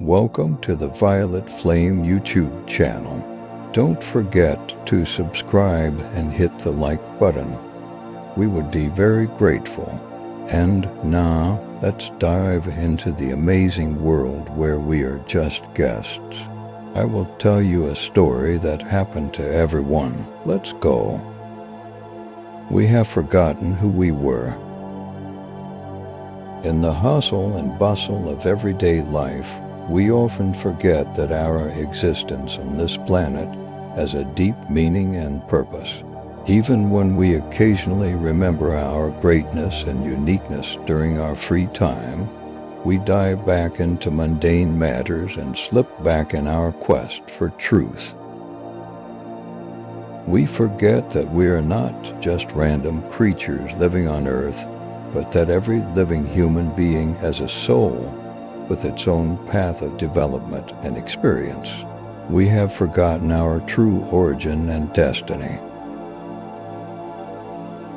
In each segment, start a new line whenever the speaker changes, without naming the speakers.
Welcome to the Violet Flame YouTube channel. Don't forget to subscribe and hit the like button. We would be very grateful. And now, let's dive into the amazing world where we are just guests. I will tell you a story that happened to everyone. Let's go. We have forgotten who we were. In the hustle and bustle of everyday life, we often forget that our existence on this planet has a deep meaning and purpose. Even when we occasionally remember our greatness and uniqueness during our free time, we dive back into mundane matters and slip back in our quest for truth. We forget that we are not just random creatures living on Earth, but that every living human being has a soul with its own path of development and experience. We have forgotten our true origin and destiny.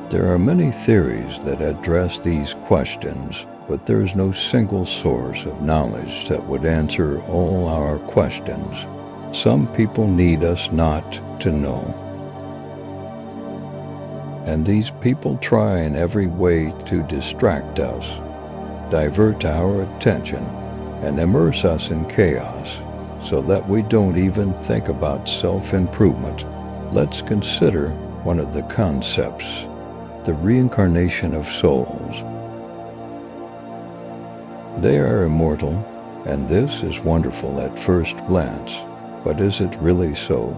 There are many theories that address these questions, but there is no single source of knowledge that would answer all our questions. Some people need us not to know. And these people try in every way to distract us, divert our attention, and immerse us in chaos so that we don't even think about self-improvement. Let's consider one of the concepts, the reincarnation of souls. They are immortal, and this is wonderful at first glance, but is it really so?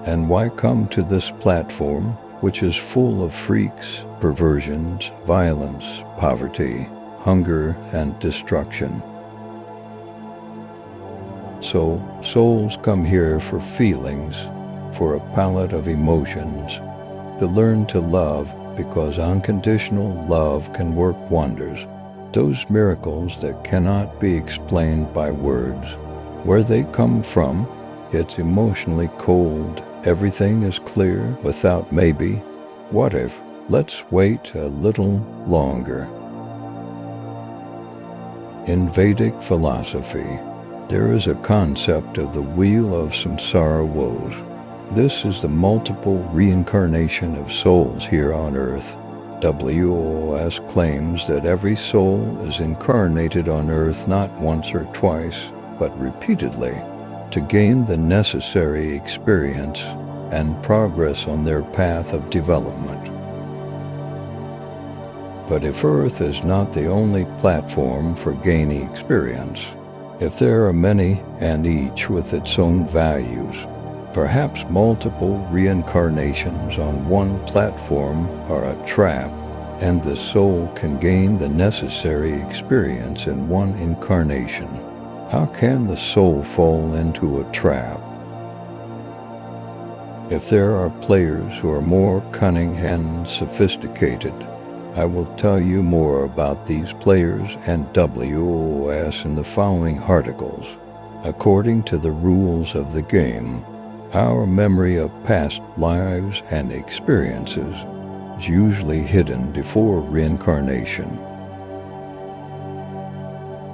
And why come to this platform, which is full of freaks, perversions, violence, poverty, hunger, and destruction? So, souls come here for feelings, for a palette of emotions, to learn to love, because unconditional love can work wonders, those miracles that cannot be explained by words. Where they come from, it's emotionally cold. Everything is clear without maybe. What if? Let's wait a little longer. In Vedic philosophy, there is a concept of the wheel of samsara woes. This is the multiple reincarnation of souls here on Earth. WOS claims that every soul is incarnated on Earth not once or twice, but repeatedly, to gain the necessary experience and progress on their path of development. But if Earth is not the only platform for gaining experience, if there are many and each with its own values, perhaps multiple reincarnations on one platform are a trap, and the soul can gain the necessary experience in one incarnation. How can the soul fall into a trap? If there are players who are more cunning and sophisticated, I will tell you more about these players and WOS in the following articles. According to the rules of the game, our memory of past lives and experiences is usually hidden before reincarnation.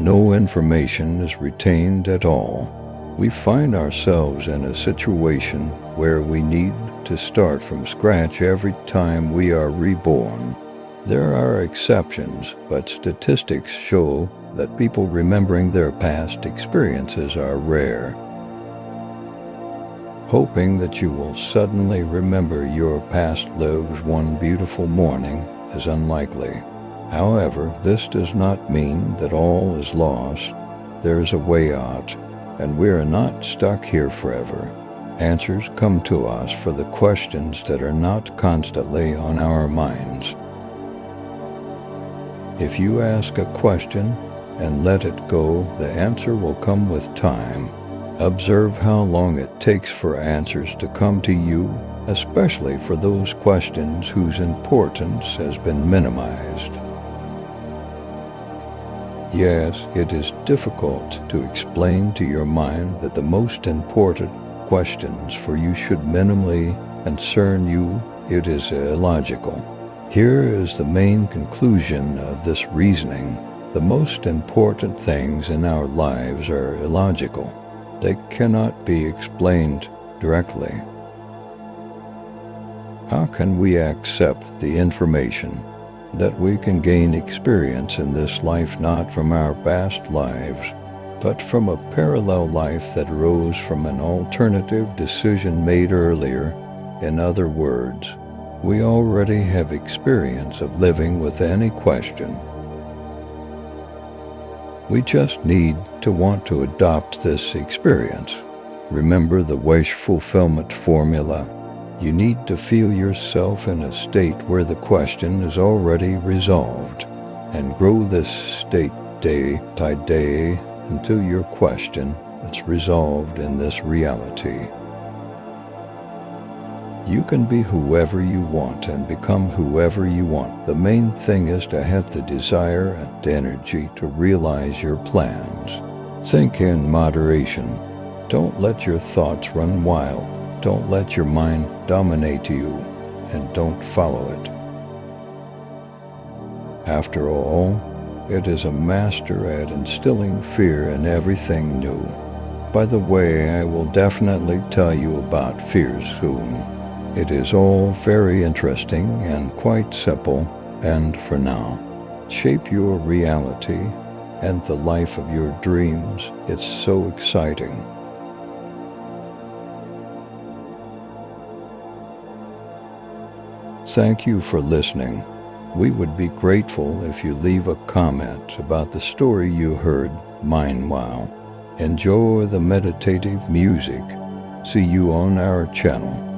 No information is retained at all. We find ourselves in a situation where we need to start from scratch every time we are reborn. There are exceptions, but statistics show that people remembering their past experiences are rare. Hoping that you will suddenly remember your past lives one beautiful morning is unlikely. However, this does not mean that all is lost. There is a way out, and we are not stuck here forever. Answers come to us for the questions that are not constantly on our minds. If you ask a question and let it go, the answer will come with time. Observe how long it takes for answers to come to you, especially for those questions whose importance has been minimized. Yes, it is difficult to explain to your mind that the most important questions for you should minimally concern you. It is illogical. Here is the main conclusion of this reasoning. The most important things in our lives are illogical. They cannot be explained directly. How can we accept the information that we can gain experience in this life not from our past lives, but from a parallel life that arose from an alternative decision made earlier? In other words, we already have experience of living with any question. We just need to want to adopt this experience. Remember the wish fulfillment formula. You need to feel yourself in a state where the question is already resolved, and grow this state day by day until your question is resolved in this reality. You can be whoever you want and become whoever you want. The main thing is to have the desire and energy to realize your plans. Think in moderation. Don't let your thoughts run wild. Don't let your mind dominate you, and don't follow it. After all, it is a master at instilling fear in everything new. By the way, I will definitely tell you about fear soon. It is all very interesting and quite simple, and for now, shape your reality and the life of your dreams. It's so exciting. Thank you for listening. We would be grateful if you leave a comment about the story you heard. Meanwhile, enjoy the meditative music. See you on our channel.